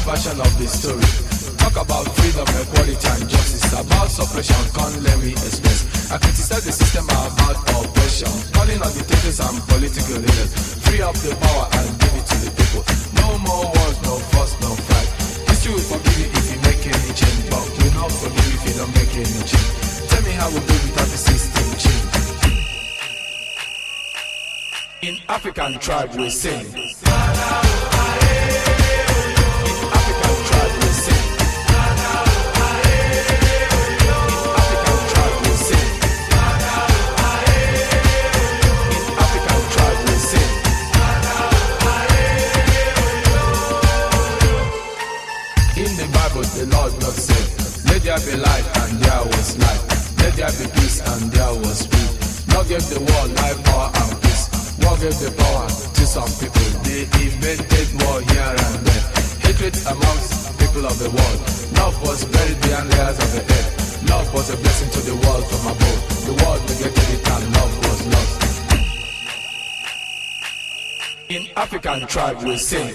version of the story. Talk about freedom, equality and justice. About suppression, can't let me express. I criticize the system about oppression. Calling on dictators and political leaders. Free up the power and give it to the people. No more wars, no fuss, no fight. History will forgive you if you make any change, but will not forgive you if you don't make any change. Tell me how we do without the system change. In African tribe we sing. The Lord not said, let there be light and there was light. Let there be peace and there was peace. Now give the world life, power and peace. War gave the power to some people. They invented war here and there. Hatred amongst people of the world. Love was buried behind layers of the earth. Love was a blessing to the world from above. The world neglected it and love was lost. In African tribe we sing.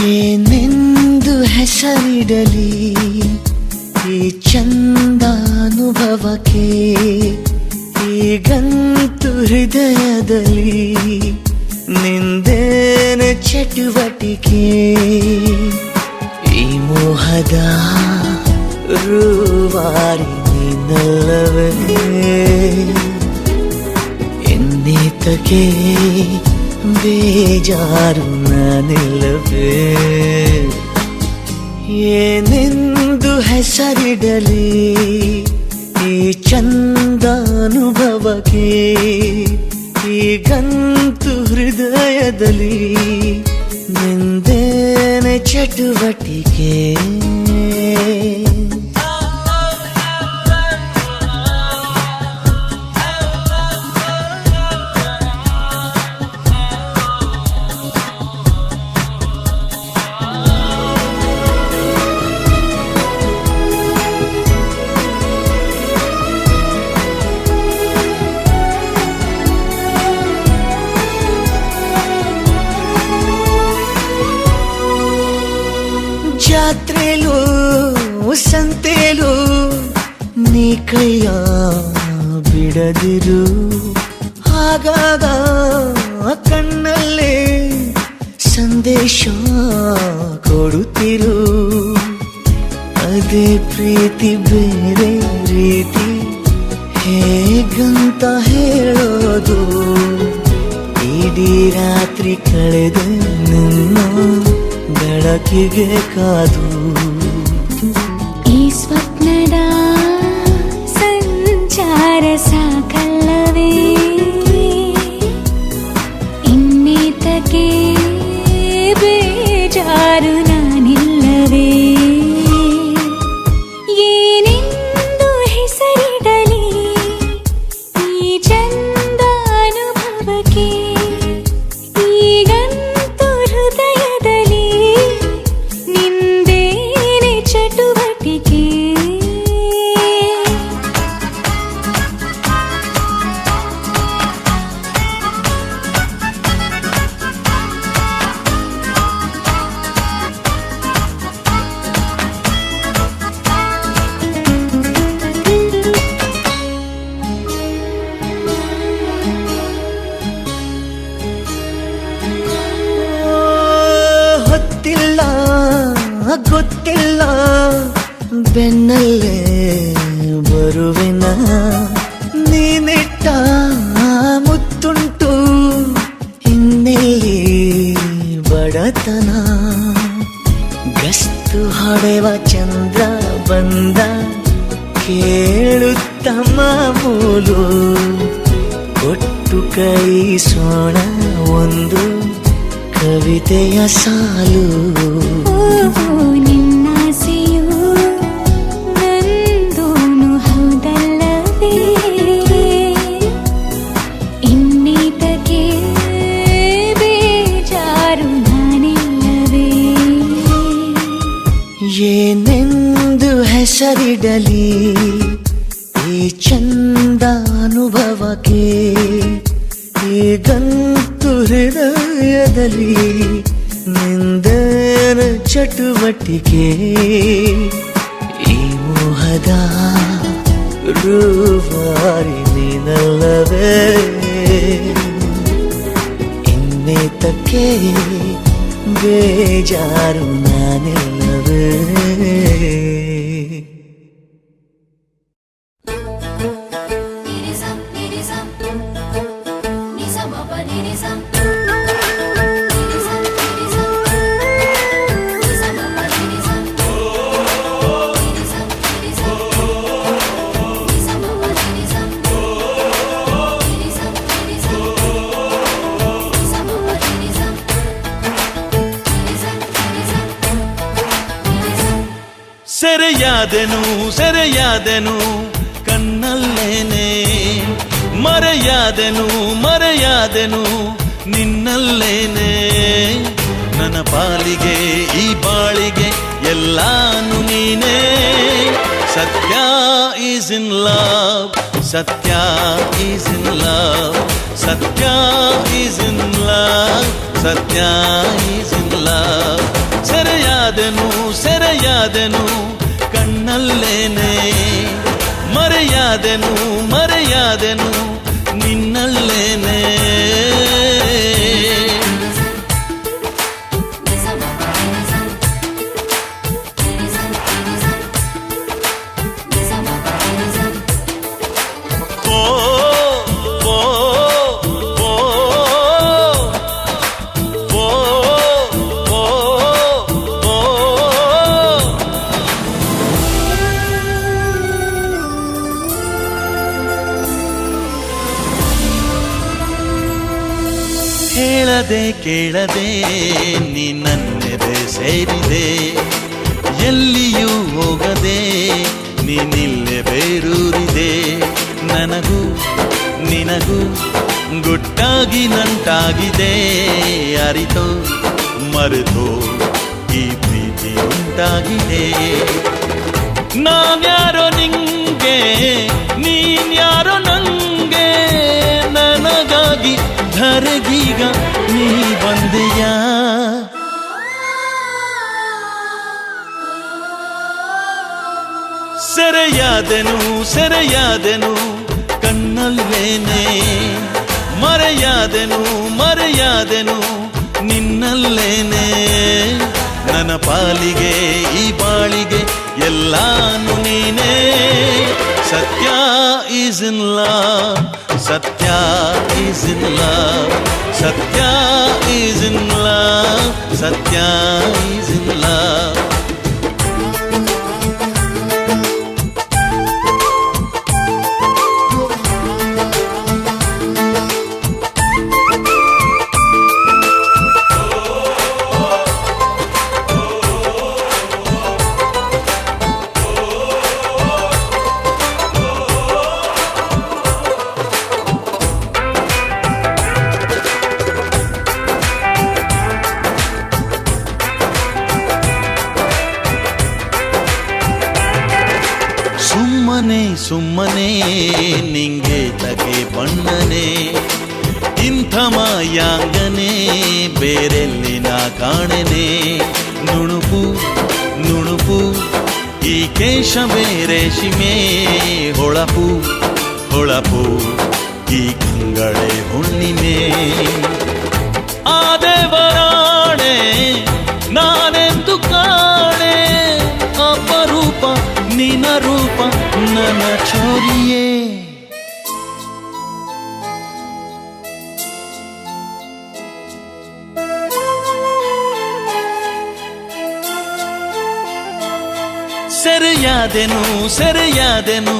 ಏನೆಂದು ಹೆಸರಿಡಲಿ ಈ ಚಂದಾನುಭವಕ್ಕೆ, ಈಗಂತೂ ಹೃದಯದಲ್ಲಿ ನಿಂದೇನ ಚಟುವಟಿಕೆ. ಈ ಮೋಹದ ರೂವಾರಿ ನೀನಲ್ಲವೇ, ಎನ್ನೇತಕ್ಕೆ ಬೇಜಾರು ನಾನಿಲ್ಲವೇ. ಏನೆಂದು ಹೆಸರಿಡಲಿ ಈ ಚಂದಾನುಭವಕ್ಕೆ, ಈಗಂತೂ ಹೃದಯದಲ್ಲಿ ನಿಂದೇನೆ ಚಟುವಟಿಕೆ. ಜಾತ್ರೆಲೂ ಸಂತೆಲೂ ನೀ ಕೈಯ ಬಿಡದಿರು, ಆಗಾಗ ಕಣ್ಣಲ್ಲೇ ಸಂದೇಶ ಕೊಡುತ್ತಿರು. ಅದೇ ಪ್ರೀತಿ ಬೇರೆ ರೀತಿ ಹೇಗಂತ ಹೇಳೋದು, ಇಡೀ ರಾತ್ರಿ ಕಳೆದ ನಿನ್ನ ಬೆಳಕಿಗೆ ಕಾದು. ಈ ಸ್ವಪ್ನದ ಸಂಚಾರ ಸಾಕಲ್ಲವೇ, ಇನ್ನೇತಕ್ಕೆ ಬೇಜಾರು ನಾನಿಲ್ಲವೇ. ಏನೆಂದು ಹೆಸರಿಡಲಿ ಈ ಚಂದಾನುಭವಕ್ಕೆ, ಈಗಂತೂ ಹೃದಯದಲ್ಲಿ ನಿಂದೇನೆ ಚಟುವಟಿಕೆ. ಹೊತ್ತಿಲ್ಲ ಗೊತ್ತಿಲ್ಲ ಬೆನ್ನಲ್ಲೇ ಬರುವೆನ, ನೀನಿಟ್ಟ ಮುತ್ತುಂಟು ಇನ್ನೆಲ್ಲಿ ಬಡತನ. ಗಸ್ತು ಹೊಡೆವ ಚಂದ್ರ ಬಂದ ಕೇಳುತ್ತ ಮಾಮೂಲು ಕೊಟ್ಟು ಕೈಸೋಣ ಒಂದು ಕವಿತೆಯ ಸಾಲು. ನಿನ್ನಾಸೆಯು ನಂದೂನು ಹೌದಲ್ಲವೇ, ಇನ್ನೀತಕ್ಕೆ ಬೇಜಾರು ನಾನಿಲ್ಲವೇ. ಏನೆಂದು ಹೆಸರಿಡಲಿ ಈ ಚಂದ ಅನುಭವಕ್ಕೆ, ಈಗಂತೂ ಹೃದಯದಲ್ಲಿ ನಿಂದನ ಚಟುವಟಿಕೆ. ಈ ಮೋಹದ ರೂವಾರಿ ನೀನಲ್ಲವೇ, ಇನ್ನೇತಕ್ಕೆ ಬೇಜಾರು ನಾನಿಲ್ಲವೇ. ಸೆರೆಯಾದೆನು ಸೆರೆಯಾದೆನು ಕಣ್ಣಲ್ಲೇನೆ, ಮರೆಯಾದೆನು ಮರೆಯಾದೆನು ನಿನ್ನಲ್ಲೇನೆ. ನನ್ನ ಪಾಲಿಗೆ ಈ ಬಾಳಿಗೆ ಎಲ್ಲಾನು ನೀನೇ. ಸತ್ಯ ಈಸ್ ಇನ್ ಲವ್, ಸತ್ಯ ಈಸ್ ಇನ್ ಲವ್, ಸತ್ಯ ಈಸ್ ಇನ್ ಲವ್, ಸತ್ಯ ಈಸ್ ಇನ್ ಲವ್. ಸೆರೆಯಾದೆನು ಸೆರೆಯಾದೆನು ಕಣ್ಣಲ್ಲೇನೆ, ಮರೆಯಾದೆನು ಮರೆಯಾದೆನು ನಿನ್ನಲ್ಲೇನೆ. ಹೇಳದೆ ಕೇಳದೆ ನೀ ನನ್ನೆದೆ ಸೇರಿದೆ, ಎಲ್ಲಿಯೂ ಹೋಗದೆ ನೀನಿಲ್ಲೇ ಬೇರೂರಿದೆ. ನನಗೂ ನಿನಗೂ ಗುಟ್ಟಾಗಿ ನಂಟಾಗಿದೆ, ಅರಿತೋ ಮರೆತೋ ಈ ಪ್ರೀತಿ ಉಂಟಾಗಿದೆ. ನಾನ್ಯಾರೋ ನಿಂಗೆ ನೀನ್ಯಾರೋ ನಂಗೆ, ನನಗಾಗಿ ಧರೆಗೀಗ ನೀ ಬಂದೆಯ. ಸೆರೆಯಾದೆನು ಸೆರೆಯಾದೆನು ಕಣ್ಣಲ್ಲೇನೆ, ಮರೆಯಾದೆನು ಮರೆಯಾದೆನು ನಿನ್ನಲ್ಲೇನೆ. ನನ್ನ ಪಾಲಿಗೆ ಈ ಬಾಳಿಗೆ ಎಲ್ಲಾನು ನೀನೇ. ಸತ್ಯ ಈಸ್ ಇನ್ ಲವ್, ಸತ್ಯ ಈಸ್ ಇನ್ ಲವ್, ಸತ್ಯ ಈಸ್ ಇನ್ ಲವ್, ಸತ್ಯ ಈಸ್ ಇನ್ ಲವ್. ಸುಮ್ಮನೆ ನಿಂಗೆ ತಗೆ ಬಣ್ಣನೆ, ಇಂಥ ಮಾಯಾಂಗನೆ ಬೇರೆಲ್ಲಿ ನಾ ಕಾಣೆನೆ. ನುಣುಪು ನುಣುಪು ಈ ಕೇಶ ರೇಷ್ಮೆ, ಹೊಳಪು ಹೊಳಪು ಈ ಕಂಗಳೆ ಹುಣ್ಣಿಮೆ. ಆ ದೇವರಾಣೆ ನಾನೆಂದು ಕಾಣೆ, ಅಪರೂಪ ನಿನ ರೂಪ ನನ್ನ ಚೋರಿಯೇ. ಸೆರೆಯಾದೆನು ಸೆರೆಯಾದೆನು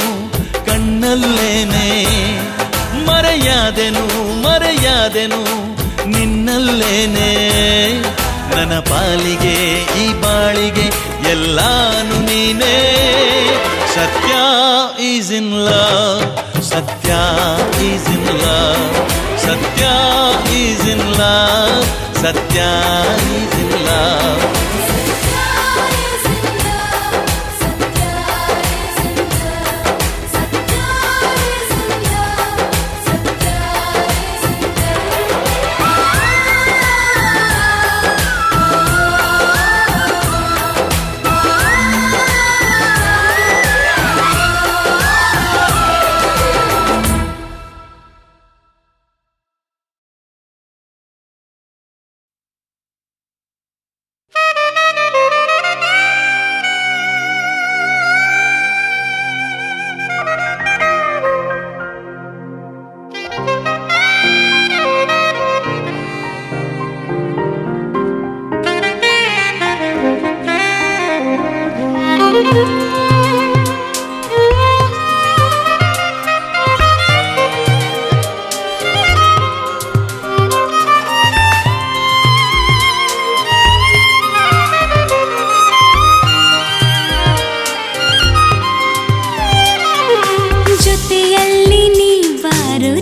ಕಣ್ಣಲ್ಲೇನೆ ಮರೆಯಾದೆನು ನಿನ್ನಲ್ಲೇನೆ ನನ್ನ ಪಾಲಿಗೆ ಈ ಬಾಳಿಗೆ ಎಲ್ಲಾನು ನೀನೇ ಸತ್ಯ ಈಸ್ ಇನ್ ಲವ್ ಸತ್ಯ ಈಸ್ ಇನ್ ಲವ್ ಸತ್ಯ ಈಸ್ ಇನ್ ಲವ್ ಸತ್ಯ ಈಸ್ ಇನ್ ಲವ್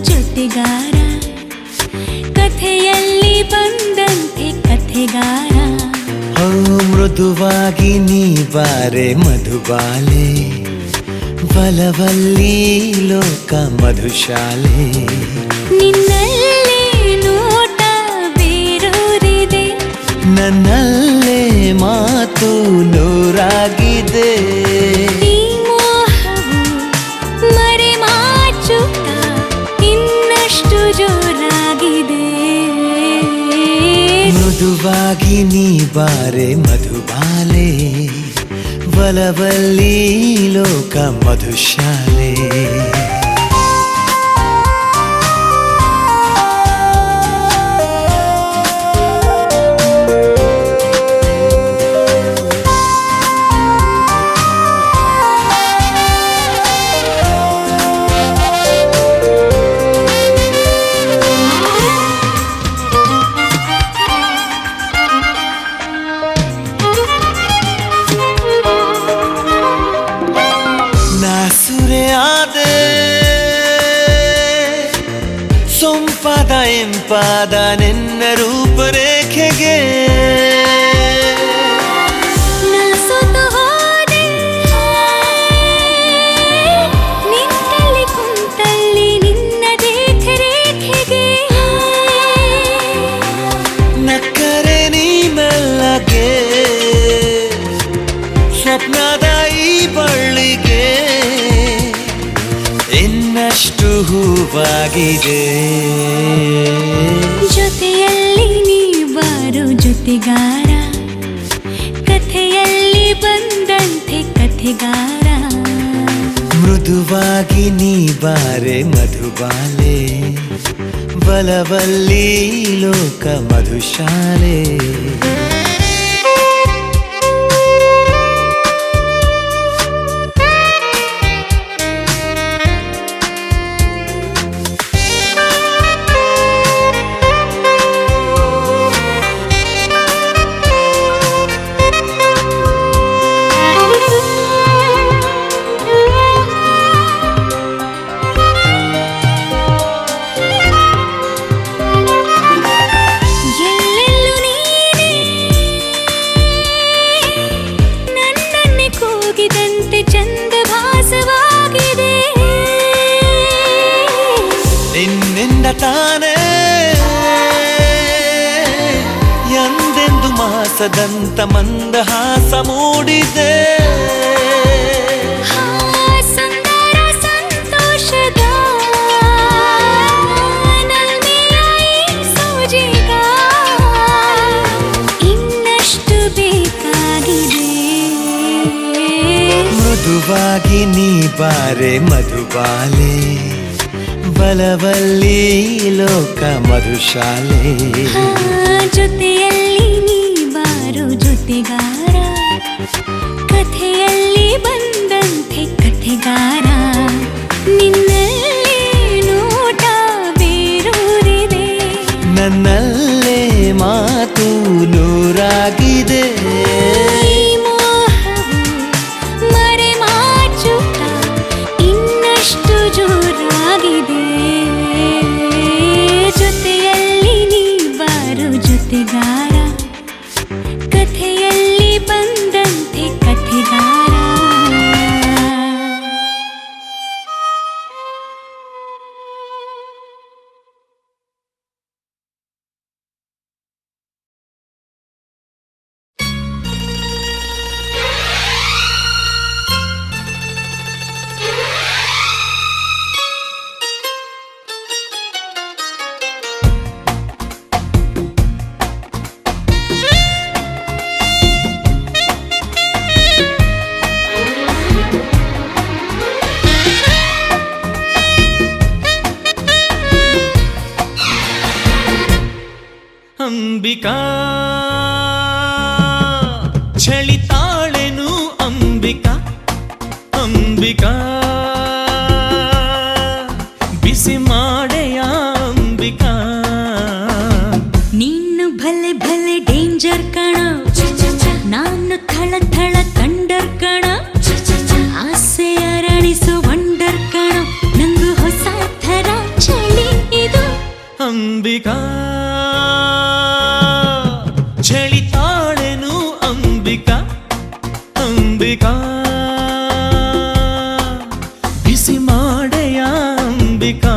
ಜೊತೆಗಾರ ಕಥೆಯಲ್ಲಿ ಬಂದಂತೆ ಕಥೆಗಾರ ಮೃದುವಾಗಿ ನೀ ಬಾರೆ ಮಧುಬಾಲೆ ಬಲವಲ್ಲಿ ಲೋಕ ಮಧುಶಾಲೆ ನಿನ್ನಲ್ಲೇ ನೋಟ ಬೇರೂರಿದೆ ನನ್ನಲ್ಲೇ ಮಾತು ನೂರಾಗಿದೆ ಈ ಮೋಹವು ಮರೆಮಾಚುತ್ತ ಇನ್ನಷ್ಟು ಜೋರಾಗಿದೆ ಮೃದುವಾಗಿ ನೀ ಬಾರೆ ಮಧುಬಾಲೆ ಬಲವಲ್ಲಿ ಲೋಕ ಮಧುಶಾಲೆ ಸೊಂಪಾದ ಎಂಪಾದ ನಿನ್ನ ರೂಪರೇಖೆಗೆ ನಸುತ್ತು ಹೋದೆ ನಿಂತಲ್ಲಿ ಕುಂತಲ್ಲಿ ನಿನ್ನ ದೇಖರೇಖೆಗೆ ನಕ್ಕರೆ ನೀ ಮೆಲ್ಲಗೆ ಸ್ವಪ್ನದ ಈ ಬಳ್ಳಿಗೆ ಇನ್ನಷ್ಟು ಹೂವಾಗಿದೆ ಜೊತೆಯಲ್ಲಿ ನೀ ಬಾರೋ ಜೊತೆಗಾರ ಕಥೆಯಲ್ಲಿ ಬಂದಂತೆ ಕಥೆಗಾರ ಮೃದುವಾಗಿ ನೀ ಬಾರೆ ಮಧುಬಾಲೆ ಬಲವಲ್ಲಿ ಲೋಕ ಮಧುಶಾಲೆ ತಾನೇ ಎಂದೆಂದು ಮಾಸದಂತ ಮಂದಹಾಸ ಮೂಡಿದೆ ಸುಂದರ ಸಂತೋಷದ ಸೂಜಿಗ ಇನ್ನಷ್ಟು ಬೇಕಾಗಿದೆ ಮೃದುವಾಗಿ ನೀ ಬಾರೆ ಮಧುಬಾಲೆ ಬಲವಲ್ಲಿ ಲೋಕ ಮಧುಶಾಲೆ ಜೊತೆಯಲ್ಲಿ ನೀ ಬಾರೋ ಜೊತೆಗಾರ ಕಥೆಯಲ್ಲಿ ಬಂದ ಕಥೆಗಾರ ನಿನ್ನಲ್ಲಿ ನೋಟ ಬೇರೂರಿದೆ ನನ್ನಲ್ಲೇ ಮಾತು ನೂರಾಗಿದೆ ಈ ಮೋಹವು ಮರೆಮಾಚುತ್ತ ಇನ್ನಷ್ಟು ಜೋರಾಗಿದೆ ಜೊತೆಯಲ್ಲಿ ನೀ ಬಾರು ಜೊತೆಗಾರ ಕಥೆಯಲ್ಲಿ ಬಂದಂತೆ ಕಥೆಗಾರ ಅಂಬಿಕಾ ಚಳಿತಾಳೆನು ಅಂಬಿಕಾ ಅಂಬಿಕಾ ಬಿಸಿ ಮಾಡೆಯ ಅಂಬಿಕಾ ನೀನು ಭಲೆ ಭಲೆ ಡೇಂಜರ್ ಕಣ ನಾನು ಥಳ ಥಳ ಥಂಡರ್ ಕಣ ಆಸೆ ಅರಳಿಸೋ ವಂಡರ್ ಕಣ ನಂಗು ಹೊಸ ಥರ ಚಳಿ ಇದು ಅಂಬಿಕಾ ಚಳಿತಾಳೆನು ಅಂಬಿಕಾ ಅಂಬಿಕಾ ಬಿಸಿ ಮಾಡೆಯ ಅಂಬಿಕಾ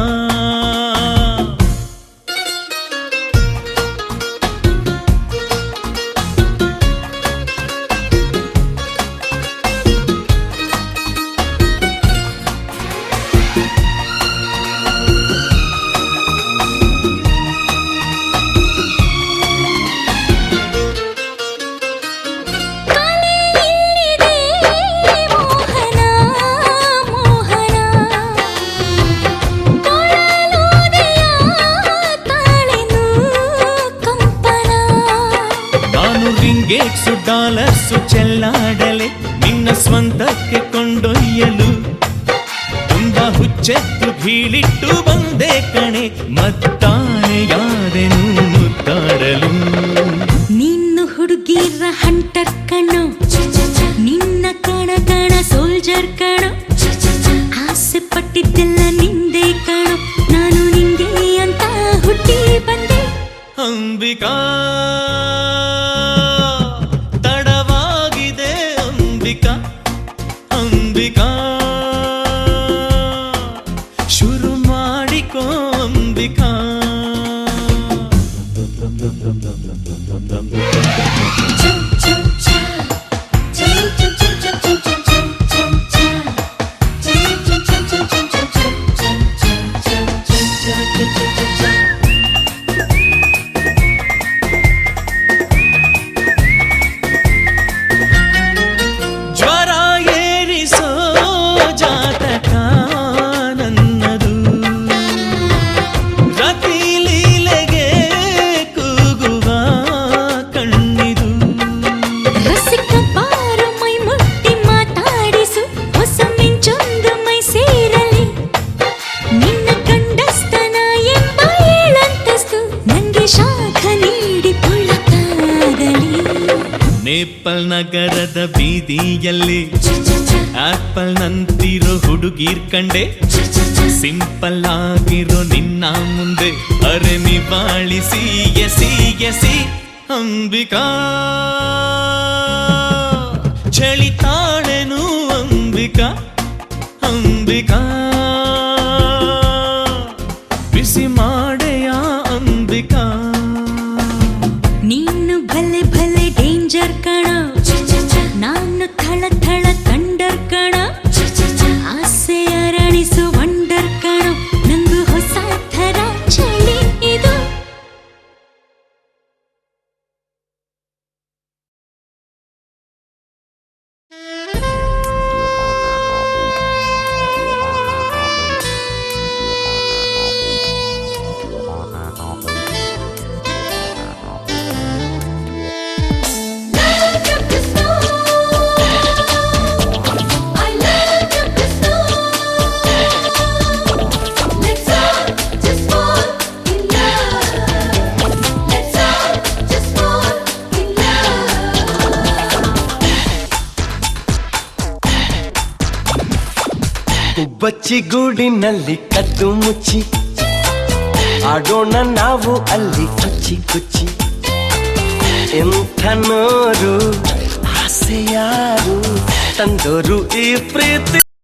ರಿಂಗೇಟ್ಸು ಡಾಲರ್ಸು ಚೆಲ್ಲಾಡಲೆ ನಿನ್ನ ಸ್ವಂತಕ್ಕೆ ಕೊಂಡೊಯ್ಯಲು ತುಂಬಾ ಹುಚ್ಚೆತ್ತು ಬೀಳಿಟ್ಟು ಬಂದೆ ಕಣೆ ಮತ್ತಾನೆಯಾದೆನು ಮುತ್ತಾಡಲು ನಿನ್ನು ಹುಡುಗಿರ ಹಂಟರ್ ಕಣೋ ನಿನ್ನ ಕಣ ಕಣ ಸೋಲ್ಜರ್ ಕಣೋ ಆಸೆ ಪಟ್ಟಿದ್ದೆಲ್ಲ ನಿಂದೆ ಕಣೋ ನಾನು ನಿಂಗೆ ಅಂತ ಹುಟ್ಟಿ ಬಂದೆ ಅಂಬಿಕಾ ತಡವಾಗಿದೆ ಅಂಬಿಕಾ ಅಂಬಿಕಾ ಶುರು ಮಾಡಿಕೋ ಅಂಬಿಕಾ ಜ್ವರ ಏರಿಸೋ ಜಾತಕ ನನ್ನದು ರತಿ ಲೀಲೆಗೆ ಕೂಗುವ ಕಣ್ಣಿದು ರಸಿಕ ಬಾರು ಮೈ ಮುಟ್ಟಿ ಮಾತಾಡಿಸು ಹೊಸ ಮಿಂಚೊಂದು ಮೈ ಸೇರಲಿ ನಿನ್ನ ಗಂಡಸ್ತನ ಎಂಬ ಏಳಂತಸ್ತು ನಂಗೆ ಶಾಖ ನೀಡಿ ಪುಳಕಾಗಲಿ ನೇಪಾಲ್ ನಗರದ ಬೀದಿಯಲ್ಲಿ ಆಪಲ್ ನಂತಿರೋ ಹುಡುಗೀರ್ ಕಂಡೆ ಸಿಂಪಲ್ ಆಗಿರೋ ನಿನ್ನ ಮುಂದೆ ಅರೆ ನಿವಾಳಿಸಿ ಎಸಿ ಎಸಿ ಅಂಬಿಕಾ ಚಳಿತಾಳೆನು ಅಂಬಿಕಾ ಅಂಬಿಕಾ ಬಿಸಿ ಮಾಡೆಯ ಅಂಬಿಕಾ ನೀನು ಭಲೆ ಭಲೆ ಡೇಂಜರ್ ಕಣ ನಾನು ಥಳ ಥಳ ಥಂಡರ್ ಕಣ ಆಸೆ ಅರಳಿಸೋ ವಂಡರ್ ಕಣ ನಂಗು ಹೊಸ ಥರ ಚಳಿ ಇದು ಗುಬ್ಬಚ್ಚಿ ಗೂಡಿನಲ್ಲಿ ಕದ್ದು ಮುಚ್ಚಿ ಆಡೋಣ ನಾವು ಅಲ್ಲಿ ಕುಚ್ಚಿ ಕುಚ್ಚಿ. ಎಂಥ ನೋರು ಆಸೆ ಯಾರು ತಂದೋರು ಈ ಪ್ರೀತಿ